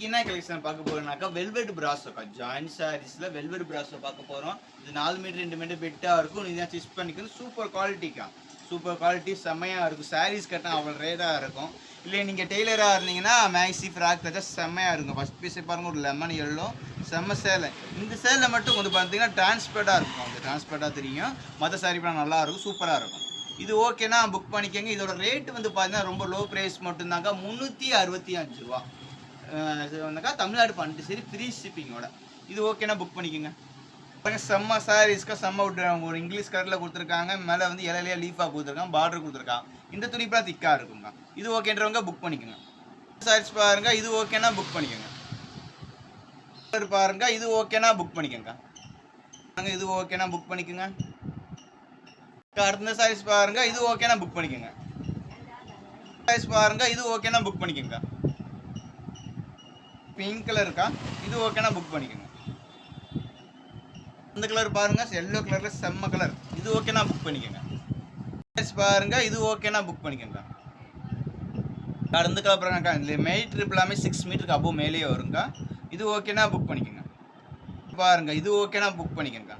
என்ன கலெக்ஷன் பார்க்க போறோம்னாக்கா velvet பிராசோக்கா join சாரீஸ்ல velvet brasso பார்க்க போறோம். இது 4 மீட்டர் 2 மீட்டர் பெட்டா இருக்கும். நீங்க ஸ்டிச் பண்ணிக்கிறது சூப்பர் குவாலிட்டிக்கா. சூப்பர் குவாலிட்டி செம்மையா இருக்கும். சாரீஸ் கட்டினா அவ்வளோ ரேரா இருக்கும். இல்லை நீங்க டெய்லரா இருந்தீங்கன்னா மேக்ஸி ஃப்ராக் தைச்சா செம்மையா இருக்கும். ஃபர்ஸ்ட் பீஸ் பாருங்க ஒரு லெமன் எல்லோ செம்ம சேலை. இந்த சேலை மட்டும் கொஞ்சம் பார்த்தீங்கன்னா டிரான்ஸ்பேர்ட்டா இருக்கும். அது டிரான்ஸ்பேர்ட்டா தெரியும். மற்ற சாரீ பண்ண நல்லா இருக்கும், சூப்பரா இருக்கும். இது ஓகேனா புக் பண்ணிக்கோங்க. இதோட ரேட் வந்து பார்த்தீங்கன்னா ரொம்ப லோ ப்ரைஸ் மட்டும்தாங்க, 365 ரூபா. இது வந்தாக்கா தமிழ்நாடு பாண்டிச்சேரி ஃப்ரீ ஷிப்பிங்கோட. இது ஓகேனா புக் பண்ணிக்கோங்க. செம்ம சாரீஸ்க்கா செம்ம ஒரு இங்கிலீஷ் கலரில் கொடுத்துருக்காங்க. மேலே வந்து இலையிலையா லீஃபாக கொடுத்துருக்காங்க, பார்டர் கொடுத்துருக்காங்க. இந்த துணிப்பெல்லாம் திக்காக இருக்குங்க. இது ஓகேன்றவங்க புக் பண்ணிக்கோங்க. சாரீஸ் பாருங்க, இது ஓகேனா புக் பண்ணிக்கோங்க. பாருங்க, இது ஓகேனா புக் பண்ணிக்கோங்க. இது ஓகேனா புக் பண்ணிக்கோங்க. அடுத்த சாரீஸ் பாருங்க, இது ஓகேனா புக் பண்ணிக்கோங்க. சாரீஸ் பாருங்க, இது ஓகேனா புக் பண்ணிக்கோங்க. பிங்க் கலர் இருக்கா, இது ஓகேனா புக் பண்ணிக்கோங்க. இந்த கலர் பாருங்க, எல்லோ கலர்ல செம்ம கலர், இது ஓகேனா புக் பண்ணிக்கோங்க. பாருங்க, இது ஓகேனா புக் பண்ணிக்கோங்க. அடுத்த கலர் பாருங்க, இதுல மீட்டர் எல்லாமே 6 மீட்டருக்கு அபோவ் மேலேயே வருங்க. இது ஓகேனா புக் பண்ணிக்கோங்க. பாருங்க, இது ஓகேனா புக் பண்ணிக்கோங்க.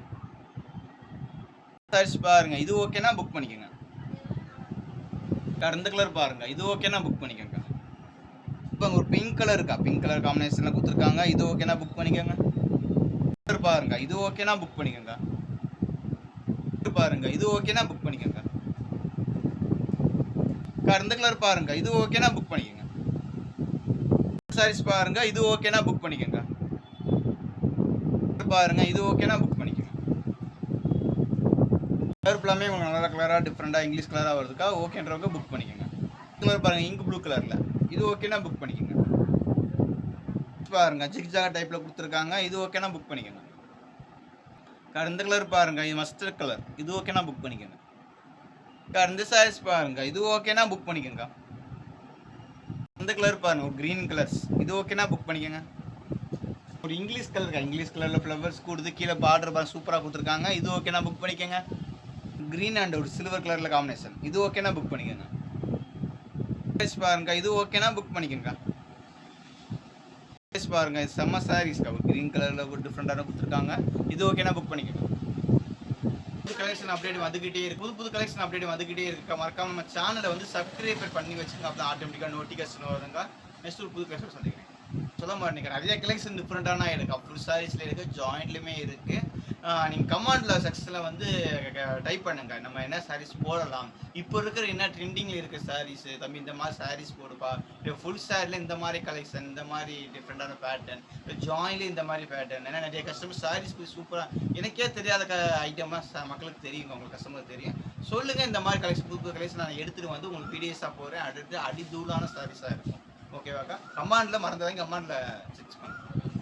சாரீஸ் பாருங்க, இது ஓகேனா புக் பண்ணிக்கோங்க. அடுத்த கலர் பாருங்க, இது ஓகேனா புக் பண்ணிக்கோங்க. இப்போ ஒரு பிங்க் கலர் இருக்கா, பிங்க் கலர் காம்பினேஷன்ல கொடுத்துருக்காங்க. இது ஓகேனா புக் பண்ணிக்கோங்க. பாருங்க, இது ஓகேனா புக் பண்ணிக்கோங்க. பாருங்க, இது ஓகேனா புக் பண்ணிக்கோங்க. இந்த கலர் பாருங்க, இது ஓகேனா புக் பண்ணிக்கோங்க. சாரீஸ் பாருங்க, இது ஓகேனா புக் பண்ணிக்கோங்க. பாருங்க, இது ஓகேனா புக் பண்ணிக்கோங்க. கலர் எல்லாமே உங்களுக்கு நல்லா கலரா டிஃப்ரெண்டா இங்கிலீஷ் கலரா வருதுக்கா, ஓகேன்றவங்க புக் பண்ணிக்கோங்க. கலர் பாருங்க, இங்க் ப்ளூ கலர்ல, இது ஓகேனா புக் பண்ணிக்கோங்க. பாருங்க, ஜிக்ஜாக் டைப்ல கொடுத்துருக்காங்க. இது ஓகேனா புக் பண்ணிக்கோங்க. இந்த கலர் பாருங்க, இது மஸ்டர்ட் கலர், இது ஓகேனா புக் பண்ணிக்கோங்க. இந்த சாரீஸ் பாருங்க, இது ஓகேனா புக் பண்ணிக்கோங்க. இந்த கலர் பாருங்க, ஒரு கிரீன் கலர்ஸ், இது ஓகேனா புக் பண்ணிக்கோங்க. ஒரு இங்கிலீஷ் கலர், இங்கிலீஷ் கலர்ல ஃப்ளவர்ஸ் கொடுத்து கீழே பார்டர் பாருங்க சூப்பரா கொடுத்துருக்காங்க. இது ஓகேனா புக் பண்ணிக்கோங்க. கிரீன் அண்ட் ஒரு சில்வர் கலர்ல காம்பினேஷன், இது ஓகேனா புக் பண்ணிக்கோங்க. பாருங்க, இது ஓகேனா புக் பண்ணிக்கோங்க. பாருங்க, இது செம்ம சாரீஸ், கிரீன் கலர்ல ஒரு டிஃப்ரெண்டான கொடுத்துருக்காங்க. இது ஓகேனா புக் பண்ணிக்கோங்க. புது கலெக்ஷன் அப்டேட் வந்துகிட்டே இருக்கு. புது கலெக்ஷன் அப்டேட் வந்துகிட்டே இருக்கு. மறக்காம நம்ம சேனலை வந்து சப்ஸ்கிரைப் பண்ணி வச்சுங்க. அப்பதான் ஆட்டோமேட்டிக்கா நோட்டிஃபிகேஷன் வருதுங்க. நெக்ஸ்ட் ஒரு புது கலெக்ஷன் சந்திக்கிறேன். சொல்ல மாட்டேங்க, நிறைய கலெக்ஷன் டிஃப்ரெண்டான இருக்கு. ஃபுல் சாரீஸ்ல இருக்கு, ஜாயிண்ட்லயுமே இருக்கு. நீங்க கமெண்ட்ல செக்ஷன்ல வந்து டைப் பண்ணுங்க, நம்ம என்ன சாரீஸ் போடலாம், இப்போ இருக்கிற என்ன ட்ரெண்டிங்ல இருக்க சாரீஸ், தம்பி இந்த மாதிரி சாரீஸ் போடுப்பா, இல்லை ஃபுல் சாரில இந்த மாதிரி கலெக்ஷன், இந்த மாதிரி டிஃப்ரெண்டான பேட்டர்ன், இல்லை ஜாயின்ல இந்த மாதிரி பேட்டர்ன். ஏன்னா நிறைய கஸ்டமர் சாரீஸ் போய் சூப்பராக எனக்கே தெரியாத ஐட்டம்லாம் மக்களுக்கு தெரியும், உங்களுக்கு கஸ்டமருக்கு தெரியும். சொல்லுங்க, இந்த மாதிரி கலெக்ஷன் புது கலெக்ஷன் நான் எடுத்துட்டு வந்து உங்களுக்கு பிடிஎஸாக போகிறேன். அடுத்து அடிதூளான சாரீஸாக இருக்கும். ஓகேவாக்கா? கமாண்டில் மறந்துடாதீங்க, கமாண்டில் செக் பண்ணுங்க.